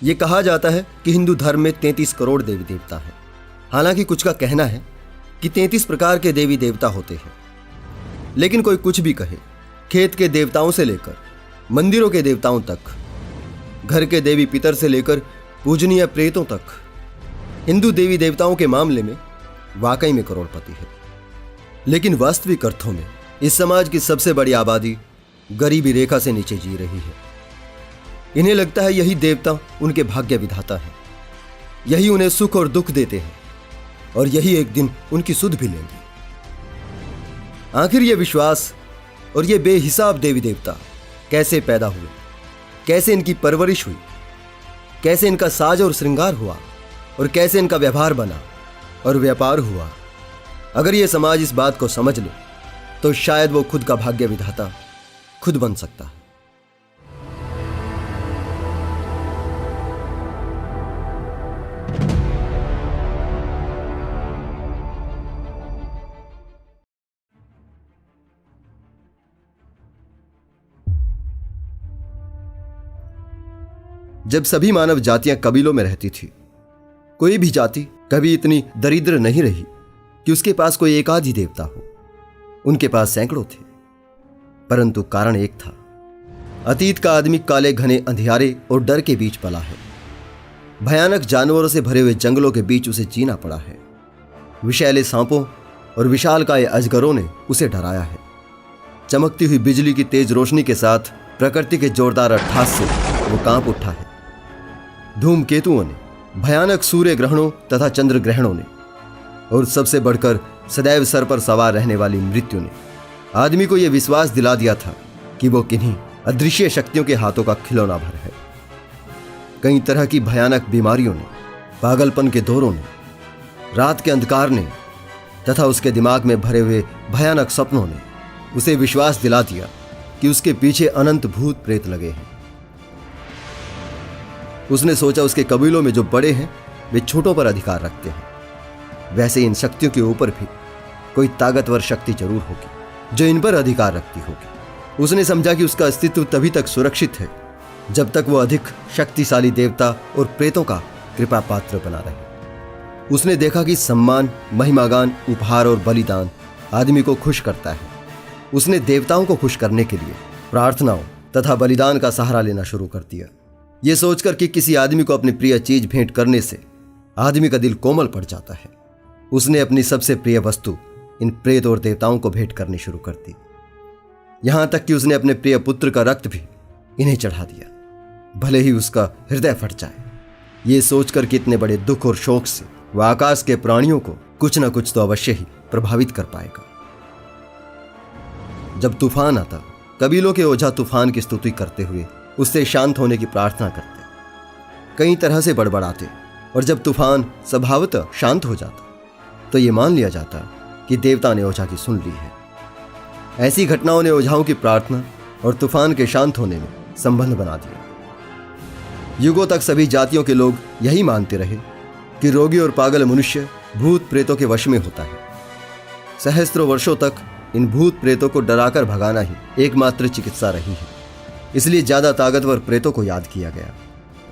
ये कहा जाता है कि हिंदू धर्म में 33 करोड़ देवी देवता हैं। हालांकि कुछ का कहना है कि 33 प्रकार के देवी देवता होते हैं। लेकिन कोई कुछ भी कहे, खेत के देवताओं से लेकर मंदिरों के देवताओं तक, घर के देवी पितर से लेकर पूजनीय प्रेतों तक, हिंदू देवी देवताओं के मामले में वाकई में करोड़पति है। लेकिन वास्तविक अर्थों में इस समाज की सबसे बड़ी आबादी गरीबी रेखा से नीचे जी रही है। इन्हें लगता है यही देवता उनके भाग्य विधाता है, यही उन्हें सुख और दुख देते हैं और यही एक दिन उनकी सुध भी लेंगे। आखिर ये विश्वास और ये बेहिसाब देवी देवता कैसे पैदा हुए, कैसे इनकी परवरिश हुई, कैसे इनका साज और श्रृंगार हुआ और कैसे इनका व्यवहार बना और व्यापार हुआ। अगर ये समाज इस बात को समझ ले तो शायद वो खुद का भाग्य विधाता खुद बन सकता है। जब सभी मानव जातियां कबीलों में रहती थी, कोई भी जाति कभी इतनी दरिद्र नहीं रही कि उसके पास कोई एक आध ही देवता हो। उनके पास सैकड़ों थे, परंतु कारण एक था। अतीत का आदमी काले घने अंधियारे और डर के बीच पला है। भयानक जानवरों से भरे हुए जंगलों के बीच उसे जीना पड़ा है। विषैले सांपों और विशालकाय अजगरों ने उसे डराया है। चमकती हुई बिजली की तेज रोशनी के साथ प्रकृति के जोरदार अट्ठास से वो कांप उठा है। धूमकेतुओं ने, भयानक सूर्य ग्रहणों तथा चंद्र ग्रहणों ने, और सबसे बढ़कर सदैव सर पर सवार रहने वाली मृत्यु ने आदमी को यह विश्वास दिला दिया था कि वो किन्हीं अदृश्य शक्तियों के हाथों का खिलौना भर है। कई तरह की भयानक बीमारियों ने, पागलपन के दौरों ने, रात के अंधकार ने तथा उसके दिमाग में भरे हुए भयानक सपनों ने उसे विश्वास दिला दिया कि उसके पीछे अनंत भूत प्रेत लगे हैं। उसने सोचा उसके कबीलों में जो बड़े हैं वे छोटों पर अधिकार रखते हैं, वैसे इन शक्तियों के ऊपर भी कोई ताकतवर शक्ति जरूर होगी जो इन पर अधिकार रखती होगी। उसने समझा कि उसका अस्तित्व तभी तक सुरक्षित है जब तक वो अधिक शक्तिशाली देवता और प्रेतों का कृपा पात्र बना रहे। उसने देखा कि सम्मान, महिमागान, उपहार और बलिदान आदमी को खुश करता है। उसने देवताओं को खुश करने के लिए प्रार्थनाओं तथा बलिदान का सहारा लेना शुरू कर दिया, ये सोचकर कि किसी आदमी को अपनी प्रिय चीज भेंट करने से आदमी का दिल कोमल पड़ जाता है। उसने अपनी सबसे प्रिय वस्तु इन प्रेत और देवताओं को भेंट करनी शुरू कर दी। यहां तक कि उसने अपने प्रिय पुत्र का रक्त भी इन्हें चढ़ा दिया, भले ही उसका हृदय फट जाए। ये सोचकर कि इतने बड़े दुख और शोक से वह आकाश के प्राणियों को कुछ न कुछ तो अवश्य ही प्रभावित कर पाएगा। जब तूफान आता, कबीलों के ओझा तूफान की स्तुति करते हुए उससे शांत होने की प्रार्थना करते, कई तरह से बड़बड़ाते, और जब तूफान स्वभावतः शांत हो जाता तो ये मान लिया जाता कि देवता ने ओझा की सुन ली है। ऐसी घटनाओं ने ओझाओं की प्रार्थना और तूफान के शांत होने में संबंध बना दिया। युगों तक सभी जातियों के लोग यही मानते रहे कि रोगी और पागल मनुष्य भूत प्रेतों के वश में होता है। सहस्त्रों वर्षों तक इन भूत प्रेतों को डराकर भगाना ही एकमात्र चिकित्सा रही है। इसलिए ज्यादा ताकतवर प्रेतों को याद किया गया,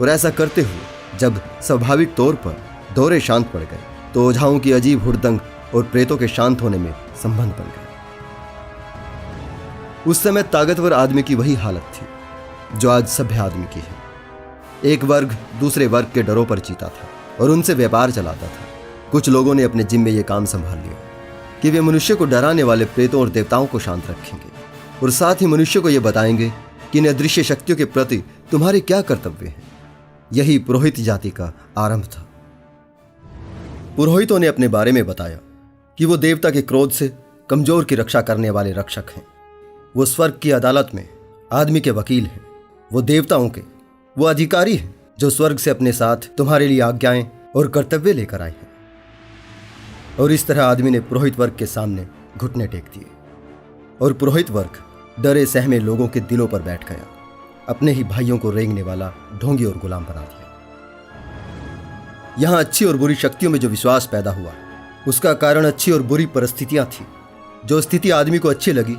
और ऐसा करते हुए जब स्वाभाविक तौर पर दौरे शांत पड़ गए तो ओझाओं की अजीब हुड़दंग और प्रेतों के शांत होने में संबंध बन गया। उस समय ताकतवर आदमी की वही हालत थी जो आज सभ्य आदमी की है। एक वर्ग दूसरे वर्ग के डरों पर जीता था और उनसे व्यापार चलाता था। कुछ लोगों ने अपने जिम्मे ये काम संभाल लिया कि वे मनुष्य को डराने वाले प्रेतों और देवताओं को शांत रखेंगे, और साथ ही मनुष्य को यह बताएंगे कि इन अदृश्य शक्तियों के प्रति तुम्हारे क्या कर्तव्य हैं। यही पुरोहित जाति का आरंभ था। पुरोहितों ने अपने बारे में बताया कि वो देवता के क्रोध से कमजोर की रक्षा करने वाले रक्षक हैं। वो स्वर्ग की अदालत में आदमी के वकील हैं। वो देवताओं के वो अधिकारी हैं जो स्वर्ग से अपने साथ तुम्हारे लिए आज्ञाएं और कर्तव्य लेकर आए हैं। और इस तरह आदमी ने पुरोहित वर्ग के सामने घुटने टेक दिए, और पुरोहित वर्ग डरे सहमे लोगों के दिलों पर बैठ गया, अपने ही भाइयों को रेंगने वाला ढोंगी और गुलाम बना दिया। यहां अच्छी और बुरी शक्तियों में जो विश्वास पैदा हुआ, उसका कारण अच्छी और बुरी परिस्थितियां थी। जो स्थिति आदमी को अच्छी लगी,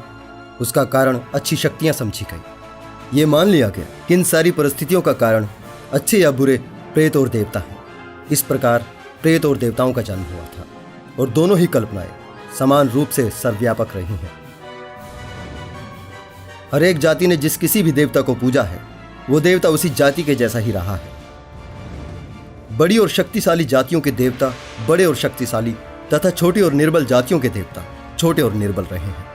उसका कारण अच्छी शक्तियां समझी गई। ये मान लिया गया कि इन सारी परिस्थितियों का कारण अच्छे या बुरे प्रेत और देवता हैं। इस प्रकार प्रेत और देवताओं का जन्म हुआ था और दोनों ही कल्पनाएं समान रूप से सर्वव्यापक रही हैं। हर एक जाति ने जिस किसी भी देवता को पूजा है वो देवता उसी जाति के जैसा ही रहा है। बड़ी और शक्तिशाली जातियों के देवता बड़े और शक्तिशाली तथा छोटी और निर्बल जातियों के देवता छोटे और निर्बल रहे हैं।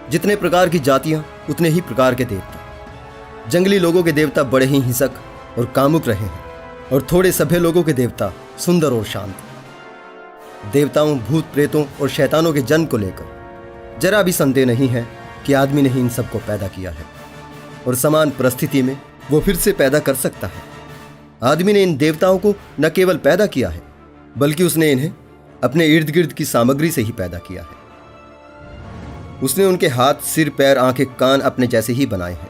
जितने प्रकार की जातियां उतने ही प्रकार के देवता। जंगली लोगों के देवता बड़े ही हिंसक और कामुक रहे हैं और थोड़े सभ्य लोगों के देवता सुंदर और शांत। देवताओं, भूत प्रेतों और शैतानों के जन्म को लेकर जरा भी संदेह नहीं है कि आदमी ने ही इन सबको पैदा किया है और समान परिस्थिति में वो फिर से पैदा कर सकता है। आदमी ने इन देवताओं को न केवल पैदा किया है बल्कि उसने इन्हें अपने इर्द गिर्द की सामग्री से ही पैदा किया है। उसने उनके हाथ, सिर, पैर, आंखें, कान अपने जैसे ही बनाए हैं।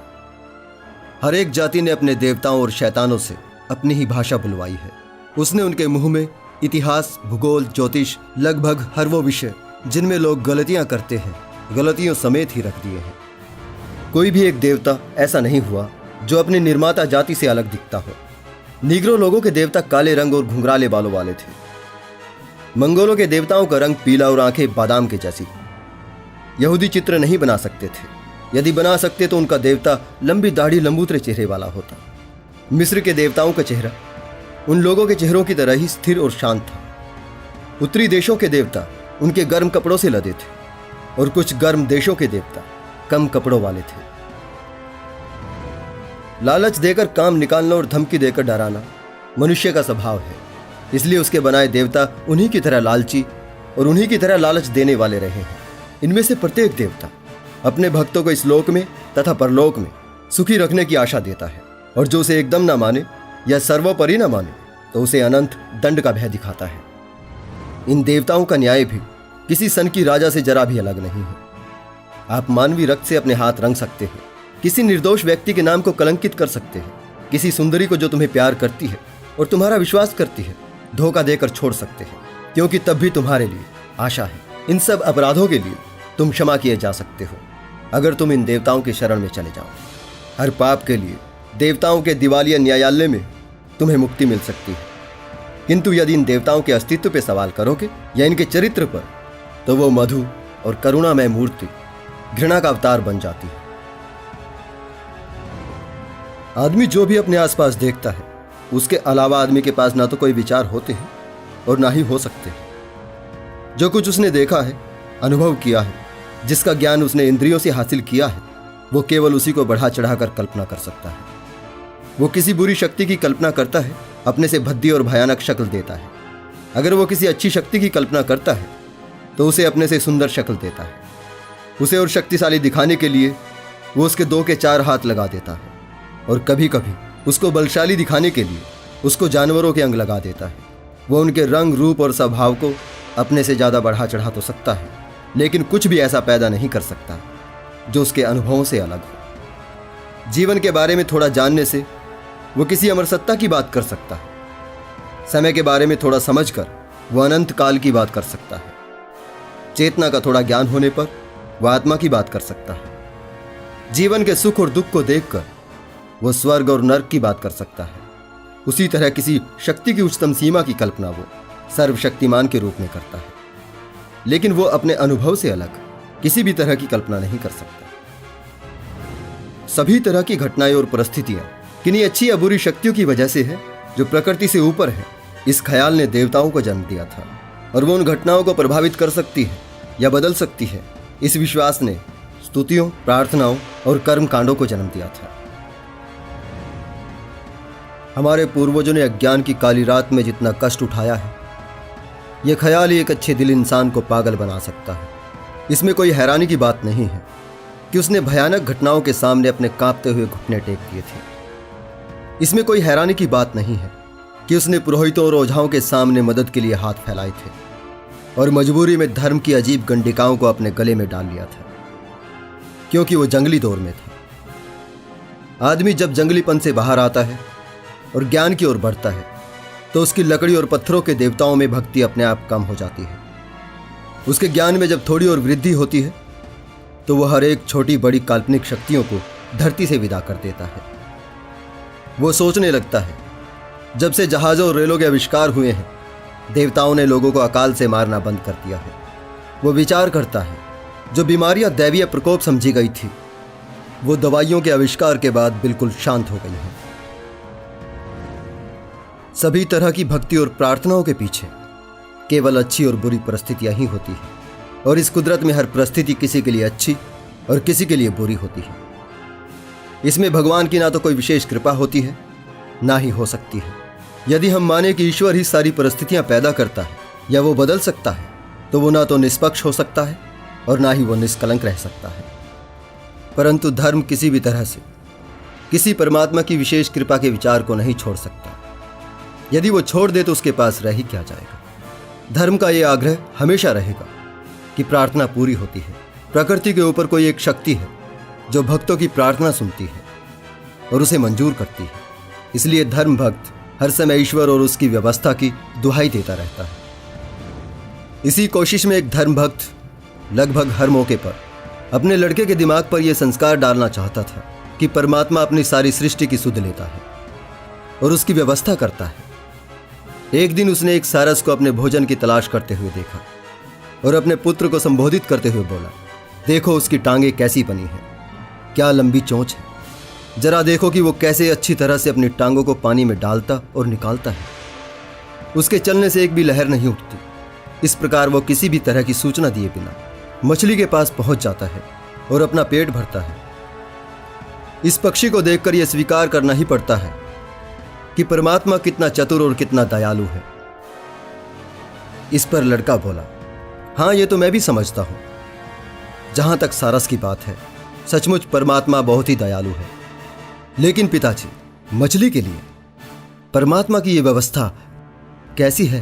हर एक जाति ने अपने देवताओं और शैतानों से अपनी ही भाषा बुलवाई है। उसने उनके मुंह में इतिहास, भूगोल, ज्योतिष, लगभग हर वो विषय जिनमें लोग गलतियां करते हैं गलतियों समेत ही रख दिए हैं। कोई भी एक देवता ऐसा नहीं हुआ जो अपने निर्माता जाति से अलग दिखता हो। नीग्रो लोगों के देवता काले रंग और घुंघराले बालों वाले थे। मंगोलों के देवताओं का रंग पीला और आंखें बादाम के जैसी। यहूदी चित्र नहीं बना सकते थे। यदि बना सकते तो उनका देवता लंबी दाढ़ी, लंबूतरे चेहरे वाला होता। मिस्र के देवताओं का चेहरा उन लोगों के चेहरों की तरह ही स्थिर और शांत था। उत्तरी देशों के देवता उनके गर्म कपड़ों से लदे थे और कुछ गर्म देशों के देवता कम कपड़ों वाले थे। लालच देकर काम निकालना और धमकी देकर डराना मनुष्य का स्वभाव है। इसलिए उसके बनाए देवता उन्हीं की तरह लालची और उन्हीं की तरह लालच देने वाले रहे हैं। इनमें से प्रत्येक देवता अपने भक्तों को इस लोक में तथा परलोक में सुखी रखने की आशा देता है और जो उसे एकदम ना माने या सर्वोपरि ना माने तो उसे अनंत दंड का भय दिखाता है। इन देवताओं का न्याय भी किसी सन की राजा से जरा भी अलग नहीं है। आप मानवीय रक्त से अपने हाथ रंग सकते हैं, किसी निर्दोष व्यक्ति के नाम को कलंकित कर सकते हैं, किसी सुंदरी को जो तुम्हें प्यार करती है और तुम्हारा विश्वास करती है धोखा देकर छोड़ सकते हैं, क्योंकि तब भी तुम्हारे लिए आशा है। इन सब अपराधों के लिए तुम क्षमा किए जा सकते हो अगर तुम इन देवताओं की शरण में चले जाओ। हर पाप के लिए देवताओं के दिवालिया न्यायालय में तुम्हें मुक्ति मिल सकती है, किंतु यदि इन देवताओं के अस्तित्व पर सवाल करोगे या इनके चरित्र पर तो वो मधु और करुणामय मूर्ति घृणा का अवतार बन जाती है। आदमी जो भी अपने आसपास देखता है उसके अलावा आदमी के पास ना तो कोई विचार होते हैं और ना ही हो सकते हैं। जो कुछ उसने देखा है, अनुभव किया है, जिसका ज्ञान उसने इंद्रियों से हासिल किया है, वो केवल उसी को बढ़ा चढ़ाकर कल्पना कर सकता है। वो किसी बुरी शक्ति की कल्पना करता है, अपने से भद्दी और भयानक शक्ल देता है। अगर वो किसी अच्छी शक्ति की कल्पना करता है तो उसे अपने से सुंदर शक्ल देता है। उसे और शक्तिशाली दिखाने के लिए वो उसके 2 के 4 हाथ लगा देता है और कभी कभी उसको बलशाली दिखाने के लिए उसको जानवरों के अंग लगा देता है। वो उनके रंग, रूप और स्वभाव को अपने से ज़्यादा बढ़ा चढ़ा तो सकता है, लेकिन कुछ भी ऐसा पैदा नहीं कर सकता जो उसके अनुभवों से अलग हो। जीवन के बारे में थोड़ा जानने से वो किसी अमर सत्ता की बात कर सकता है। समय के बारे में थोड़ा समझकर वो अनंत काल की बात कर सकता है। चेतना का थोड़ा ज्ञान होने पर वह आत्मा की बात कर सकता है। जीवन के सुख और दुख को देखकर वो स्वर्ग और नर्क की बात कर सकता है। उसी तरह किसी शक्ति की उच्चतम सीमा की कल्पना वो सर्वशक्तिमान के रूप में करता है, लेकिन वो अपने अनुभव से अलग किसी भी तरह की कल्पना नहीं कर सकता। सभी तरह की घटनाएं और परिस्थितियां किन्हीं अच्छी या बुरी शक्तियों की वजह से है जो प्रकृति से ऊपर है। इस ख्याल ने देवताओं को जन्म दिया था और वो उन घटनाओं को प्रभावित कर सकती है या बदल सकती है। इस विश्वास ने स्तुतियों, प्रार्थनाओं और कर्म कांडों को जन्म दिया था। हमारे पूर्वजों ने अज्ञान की काली रात में जितना कष्ट उठाया है, यह ख्याल ही एक अच्छे दिल इंसान को पागल बना सकता है। इसमें कोई हैरानी की बात नहीं है कि उसने भयानक घटनाओं के सामने अपने कांपते हुए घुटने टेक दिए थे। इसमें कोई हैरानी की बात नहीं है कि उसने पुरोहितों और ओझाओं के सामने मदद के लिए हाथ फैलाए थे और मजबूरी में धर्म की अजीब गंडिकाओं को अपने गले में डाल लिया था, क्योंकि वो जंगली दौर में था। आदमी जब जंगलीपन से बाहर आता है और ज्ञान की ओर बढ़ता है तो उसकी लकड़ी और पत्थरों के देवताओं में भक्ति अपने आप कम हो जाती है। उसके ज्ञान में जब थोड़ी और वृद्धि होती है तो वह हर एक छोटी बड़ी काल्पनिक शक्तियों को धरती से विदा कर देता है। वो सोचने लगता है, जब से जहाज़ों और रेलों के आविष्कार हुए हैं, देवताओं ने लोगों को अकाल से मारना बंद कर दिया है। वो विचार करता है, जो बीमारियां दैवीय प्रकोप समझी गई थी, वो दवाइयों के आविष्कार के बाद बिल्कुल शांत हो गई हैं। सभी तरह की भक्ति और प्रार्थनाओं के पीछे केवल अच्छी और बुरी परिस्थितियां ही होती हैं, और इस कुदरत में हर परिस्थिति किसी के लिए अच्छी और किसी के लिए बुरी होती है। इसमें भगवान की ना तो कोई विशेष कृपा होती है, ना ही हो सकती है। यदि हम माने कि ईश्वर ही सारी परिस्थितियां पैदा करता है या वो बदल सकता है, तो वो ना तो निष्पक्ष हो सकता है और ना ही वो निष्कलंक रह सकता है। परंतु धर्म किसी भी तरह से किसी परमात्मा की विशेष कृपा के विचार को नहीं छोड़ सकता। यदि वो छोड़ दे तो उसके पास रह ही क्या जाएगा। धर्म का ये आग्रह हमेशा रहेगा कि प्रार्थना पूरी होती है। प्रकृति के ऊपर कोई एक शक्ति है जो भक्तों की प्रार्थना सुनती है और उसे मंजूर करती है। इसलिए धर्म भक्त हर समय ईश्वर और उसकी व्यवस्था की दुहाई देता रहता है। इसी कोशिश में एक धर्म भक्त लगभग हर मौके पर अपने लड़के के दिमाग पर यह संस्कार डालना चाहता था कि परमात्मा अपनी सारी सृष्टि की सुध लेता है और उसकी व्यवस्था करता है। एक दिन उसने एक सारस को अपने भोजन की तलाश करते हुए देखा और अपने पुत्र को संबोधित करते हुए बोला, देखो उसकी टांगें कैसी बनी हैं, क्या लंबी चोंच है। जरा देखो कि वो कैसे अच्छी तरह से अपनी टांगों को पानी में डालता और निकालता है। उसके चलने से एक भी लहर नहीं उठती। इस प्रकार वो किसी भी तरह की सूचना दिए बिना मछली के पास पहुंच जाता है और अपना पेट भरता है। इस पक्षी को देखकर यह स्वीकार करना ही पड़ता है कि परमात्मा कितना चतुर और कितना दयालु है। इस पर लड़का बोला, हाँ ये तो मैं भी समझता हूं। जहां तक सारस की बात है, सचमुच परमात्मा बहुत ही दयालु है। लेकिन पिताजी, मछली के लिए परमात्मा की यह व्यवस्था कैसी है?